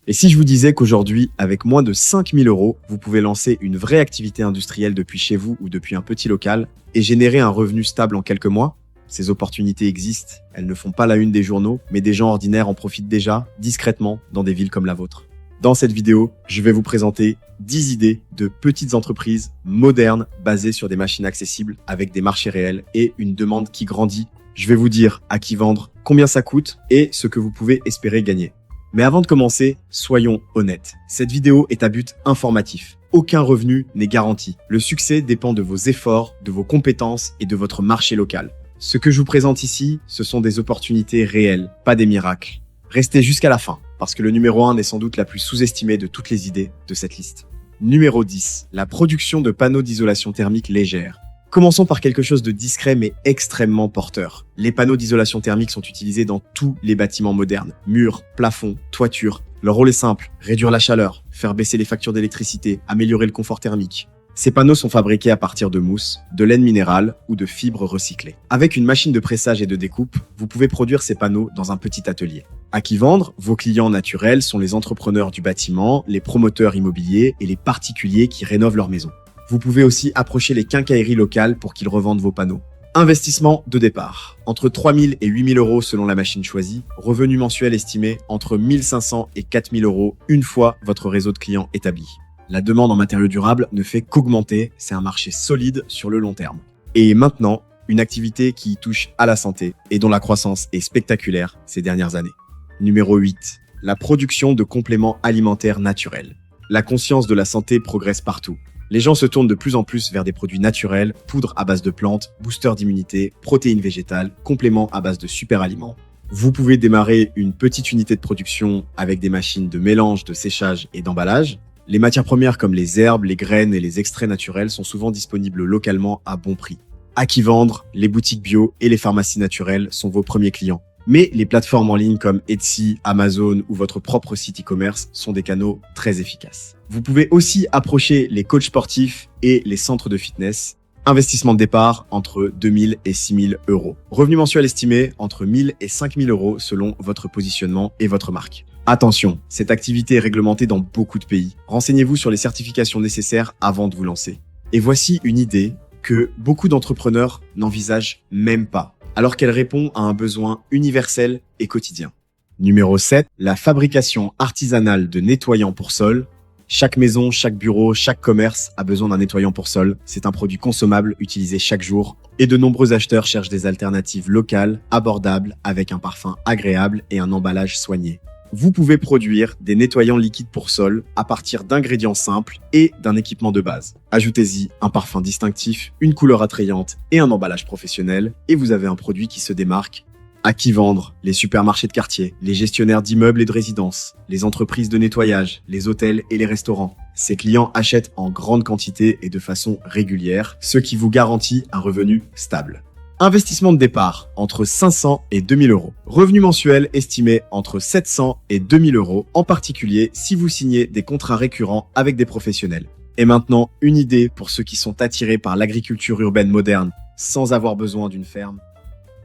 Et si je vous disais qu'aujourd'hui, avec moins de 5000 euros, vous pouvez lancer une vraie activité industrielle depuis chez vous ou depuis un petit local et générer un revenu stable en quelques mois? Ces opportunités existent, elles ne font pas la une des journaux, mais des gens ordinaires en profitent déjà, discrètement, dans des villes comme la vôtre. Dans cette vidéo, je vais vous présenter 10 idées de petites entreprises modernes basées sur des machines accessibles avec des marchés réels et une demande qui grandit. Je vais vous dire à qui vendre, combien ça coûte et ce que vous pouvez espérer gagner. Mais avant de commencer, soyons honnêtes. Cette vidéo est à but informatif. Aucun revenu n'est garanti. Le succès dépend de vos efforts, de vos compétences et de votre marché local. Ce que je vous présente ici, ce sont des opportunités réelles, pas des miracles. Restez jusqu'à la fin, parce que le numéro 1 est sans doute la plus sous-estimée de toutes les idées de cette liste. Numéro 10. La production de panneaux d'isolation thermique légère. Commençons par quelque chose de discret mais extrêmement porteur. Les panneaux d'isolation thermique sont utilisés dans tous les bâtiments modernes. Murs, plafonds, toitures. Leur rôle est simple, réduire la chaleur, faire baisser les factures d'électricité, améliorer le confort thermique. Ces panneaux sont fabriqués à partir de mousse, de laine minérale ou de fibres recyclées. Avec une machine de pressage et de découpe, vous pouvez produire ces panneaux dans un petit atelier. À qui vendre, vos clients naturels sont les entrepreneurs du bâtiment, les promoteurs immobiliers et les particuliers qui rénovent leur maison. Vous pouvez aussi approcher les quincailleries locales pour qu'ils revendent vos panneaux. Investissement de départ. Entre 3 000 et 8 000 euros selon la machine choisie. Revenu mensuel estimé entre 1 500 et 4 000 euros une fois votre réseau de clients établi. La demande en matériaux durables ne fait qu'augmenter, c'est un marché solide sur le long terme. Et maintenant, une activité qui touche à la santé et dont la croissance est spectaculaire ces dernières années. Numéro 8. La production de compléments alimentaires naturels. La conscience de la santé progresse partout. Les gens se tournent de plus en plus vers des produits naturels, poudres à base de plantes, boosters d'immunité, protéines végétales, compléments à base de super-aliments. Vous pouvez démarrer une petite unité de production avec des machines de mélange, de séchage et d'emballage. Les matières premières comme les herbes, les graines et les extraits naturels sont souvent disponibles localement à bon prix. À qui vendre, les boutiques bio et les pharmacies naturelles sont vos premiers clients. Mais les plateformes en ligne comme Etsy, Amazon ou votre propre site e-commerce sont des canaux très efficaces. Vous pouvez aussi approcher les coachs sportifs et les centres de fitness. Investissement de départ entre 2 000 et 6 000 euros. Revenu mensuel estimé entre 1 000 et 5 000 euros selon votre positionnement et votre marque. Attention, cette activité est réglementée dans beaucoup de pays. Renseignez-vous sur les certifications nécessaires avant de vous lancer. Et voici une idée que beaucoup d'entrepreneurs n'envisagent même pas, alors qu'elle répond à un besoin universel et quotidien. Numéro 7. La fabrication artisanale de nettoyants pour sol. Chaque maison, chaque bureau, chaque commerce a besoin d'un nettoyant pour sol. C'est un produit consommable utilisé chaque jour et de nombreux acheteurs cherchent des alternatives locales, abordables, avec un parfum agréable et un emballage soigné. Vous pouvez produire des nettoyants liquides pour sol à partir d'ingrédients simples et d'un équipement de base. Ajoutez-y un parfum distinctif, une couleur attrayante et un emballage professionnel et vous avez un produit qui se démarque. À qui vendre? Les supermarchés de quartier, les gestionnaires d'immeubles et de résidences, les entreprises de nettoyage, les hôtels et les restaurants. Ces clients achètent en grande quantité et de façon régulière, ce qui vous garantit un revenu stable. Investissement de départ entre 500 et 2 000 euros. Revenu mensuel estimé entre 700 et 2 000 euros, en particulier si vous signez des contrats récurrents avec des professionnels. Et maintenant, une idée pour ceux qui sont attirés par l'agriculture urbaine moderne sans avoir besoin d'une ferme.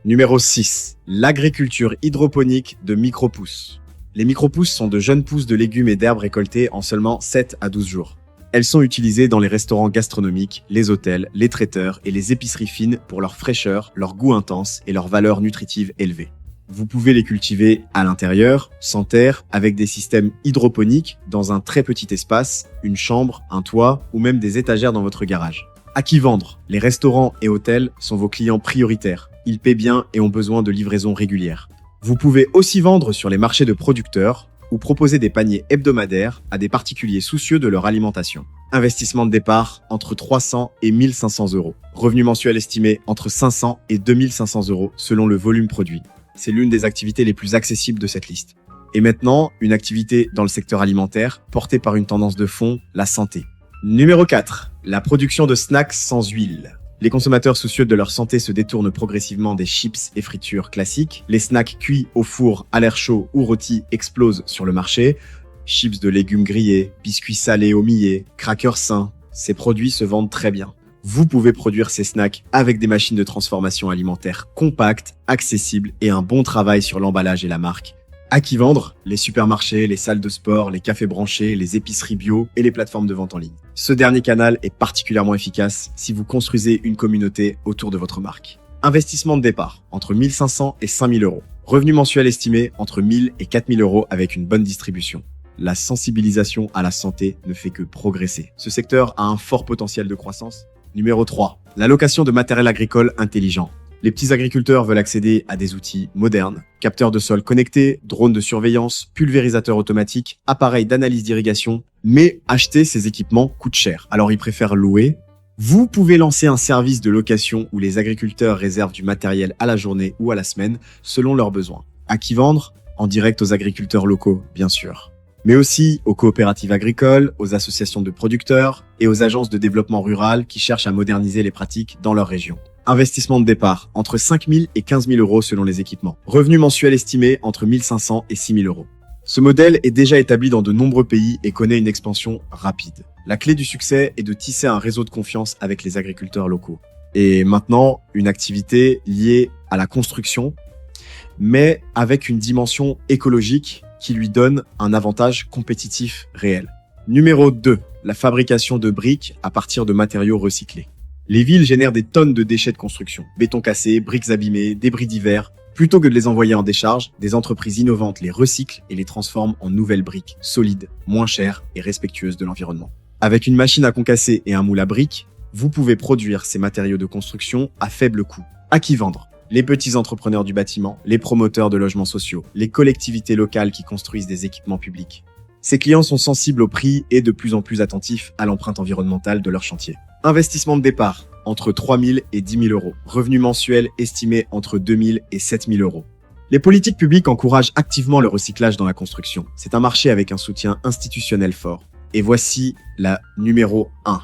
Numéro 6. L'agriculture hydroponique de micro-pousses. Les micro-pousses sont de jeunes pousses de légumes et d'herbes récoltées en seulement 7 à 12 jours. Elles sont utilisées dans les restaurants gastronomiques, les hôtels, les traiteurs et les épiceries fines pour leur fraîcheur, leur goût intense et leur valeur nutritive élevée. Vous pouvez les cultiver à l'intérieur, sans terre, avec des systèmes hydroponiques dans un très petit espace, une chambre, un toit ou même des étagères dans votre garage. À qui vendre? Les restaurants et hôtels sont vos clients prioritaires. Ils paient bien et ont besoin de livraisons régulières. Vous pouvez aussi vendre sur les marchés de producteurs ou proposer des paniers hebdomadaires à des particuliers soucieux de leur alimentation. Investissement de départ entre 300 et 1 500 euros. Revenu mensuel estimé entre 500 et 2 500 euros selon le volume produit. C'est l'une des activités les plus accessibles de cette liste. Et maintenant, une activité dans le secteur alimentaire portée par une tendance de fond, la santé. Numéro 4. La production de snacks sans huile. Les consommateurs soucieux de leur santé se détournent progressivement des chips et fritures classiques. Les snacks cuits au four, à l'air chaud ou rôtis explosent sur le marché. Chips de légumes grillés, biscuits salés au millet, crackers sains, ces produits se vendent très bien. Vous pouvez produire ces snacks avec des machines de transformation alimentaire compactes, accessibles et un bon travail sur l'emballage et la marque. À qui vendre? Les supermarchés, les salles de sport, les cafés branchés, les épiceries bio et les plateformes de vente en ligne. Ce dernier canal est particulièrement efficace si vous construisez une communauté autour de votre marque. Investissement de départ, entre 1500 et 5000 euros. Revenu mensuel estimé entre 1000 et 4000 euros avec une bonne distribution. La sensibilisation à la santé ne fait que progresser. Ce secteur a un fort potentiel de croissance. Numéro 3. La location de matériel agricole intelligent. Les petits agriculteurs veulent accéder à des outils modernes, capteurs de sol connectés, drones de surveillance, pulvérisateurs automatiques, appareils d'analyse d'irrigation, mais acheter ces équipements coûte cher. Alors ils préfèrent louer. Vous pouvez lancer un service de location où les agriculteurs réservent du matériel à la journée ou à la semaine selon leurs besoins. À qui vendre? En direct aux agriculteurs locaux, bien sûr, mais aussi aux coopératives agricoles, aux associations de producteurs et aux agences de développement rural qui cherchent à moderniser les pratiques dans leur région. Investissement de départ, entre 5 000 et 15 000 euros selon les équipements. Revenu mensuel estimé entre 1 500 et 6 000 euros. Ce modèle est déjà établi dans de nombreux pays et connaît une expansion rapide. La clé du succès est de tisser un réseau de confiance avec les agriculteurs locaux. Et maintenant, une activité liée à la construction, mais avec une dimension écologique qui lui donne un avantage compétitif réel. Numéro 2, la fabrication de briques à partir de matériaux recyclés. Les villes génèrent des tonnes de déchets de construction, béton cassé, briques abîmées, débris divers. Plutôt que de les envoyer en décharge, des entreprises innovantes les recyclent et les transforment en nouvelles briques, solides, moins chères et respectueuses de l'environnement. Avec une machine à concasser et un moule à briques, vous pouvez produire ces matériaux de construction à faible coût. À qui vendre? Les petits entrepreneurs du bâtiment, les promoteurs de logements sociaux, les collectivités locales qui construisent des équipements publics. Ces clients sont sensibles au prix et de plus en plus attentifs à l'empreinte environnementale de leur chantier. Investissement de départ, entre 3 000 et 10 000 euros. Revenu mensuel estimé entre 2 000 et 7 000 euros. Les politiques publiques encouragent activement le recyclage dans la construction. C'est un marché avec un soutien institutionnel fort. Et voici la numéro 1,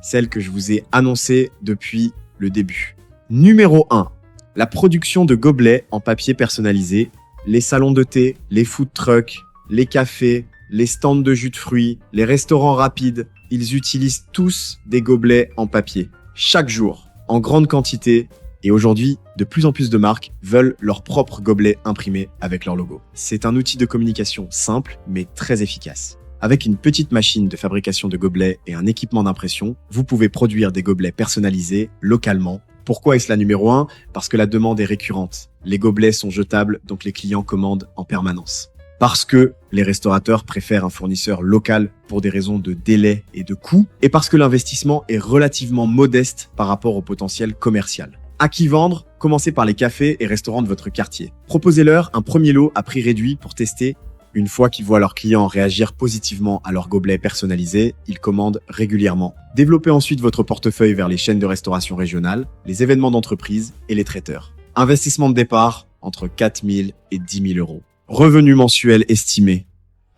celle que je vous ai annoncée depuis le début. Numéro 1, la production de gobelets en papier personnalisé. Les salons de thé, les food trucks, les cafés, les stands de jus de fruits, les restaurants rapides, ils utilisent tous des gobelets en papier. Chaque jour, en grande quantité, et aujourd'hui, de plus en plus de marques veulent leur propre gobelet imprimé avec leur logo. C'est un outil de communication simple, mais très efficace. Avec une petite machine de fabrication de gobelets et un équipement d'impression, vous pouvez produire des gobelets personnalisés localement. Pourquoi est-ce la numéro 1? Parce que la demande est récurrente. Les gobelets sont jetables, donc les clients commandent en permanence. Parce que les restaurateurs préfèrent un fournisseur local pour des raisons de délai et de coût, et parce que l'investissement est relativement modeste par rapport au potentiel commercial. À qui vendre? Commencez par les cafés et restaurants de votre quartier. Proposez-leur un premier lot à prix réduit pour tester. Une fois qu'ils voient leurs clients réagir positivement à leurs gobelets personnalisés, ils commandent régulièrement. Développez ensuite votre portefeuille vers les chaînes de restauration régionales, les événements d'entreprise et les traiteurs. Investissement de départ entre 4 000 et 10 000 euros. Revenu mensuel estimé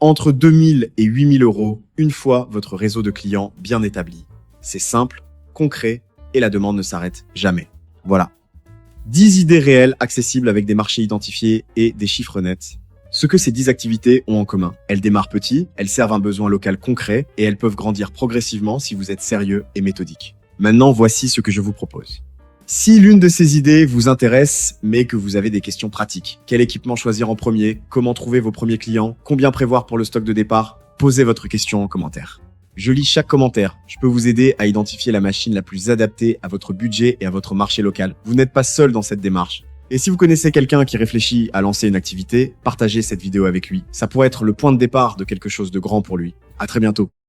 entre 2 000 et 8 000 euros une fois votre réseau de clients bien établi. C'est simple, concret et la demande ne s'arrête jamais. Voilà. 10 idées réelles accessibles avec des marchés identifiés et des chiffres nets. Ce que ces 10 activités ont en commun. Elles démarrent petit, elles servent un besoin local concret et elles peuvent grandir progressivement si vous êtes sérieux et méthodique. Maintenant, voici ce que je vous propose. Si l'une de ces idées vous intéresse, mais que vous avez des questions pratiques, quel équipement choisir en premier, comment trouver vos premiers clients, combien prévoir pour le stock de départ, posez votre question en commentaire. Je lis chaque commentaire, je peux vous aider à identifier la machine la plus adaptée à votre budget et à votre marché local. Vous n'êtes pas seul dans cette démarche. Et si vous connaissez quelqu'un qui réfléchit à lancer une activité, partagez cette vidéo avec lui. Ça pourrait être le point de départ de quelque chose de grand pour lui. À très bientôt.